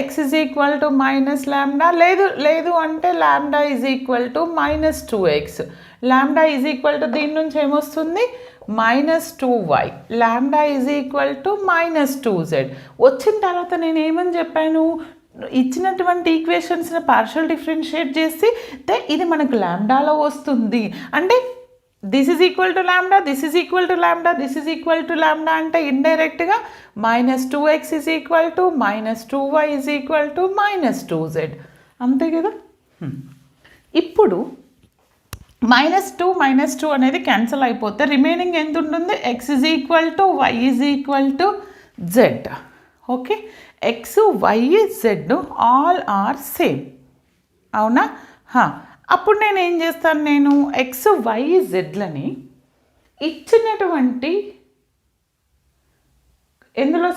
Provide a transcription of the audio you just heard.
X is equal to minus lambda, లేదు అంటే ల్యాండా ఈజ్ ఈక్వల్ టు -2x. ల్యాండా ఈజ్ ఈక్వల్ టు దీని నుంచి ఏమొస్తుంది -2y. ల్యాండా ఈజ్ ఈక్వల్ టు -2z. వచ్చిన తర్వాత నేను ఏమని చెప్పాను, ఇచ్చినటువంటి ఈక్వేషన్స్ని పార్షియల్ డిఫరెన్షియేట్ చేసి ఇది మనకు ల్యాండాలో వస్తుంది అంటే this is equal to lambda, this is equal to lambda, this is equal to lambda అంటే ఇండైరెక్ట్గా -2x is equal to -2y is equal to -2z. అంతే కదా. ఇప్పుడు -2 అనేది క్యాన్సిల్ అయిపోతే రిమైనింగ్ ఎంత ఉంటుంది, x is equal to y is equal to z. Okay, x y z all are same. అవునా? అప్పుడు నేను ఏం చేస్తాను, x y zలని ఇచ్చినటువంటి ఎందులో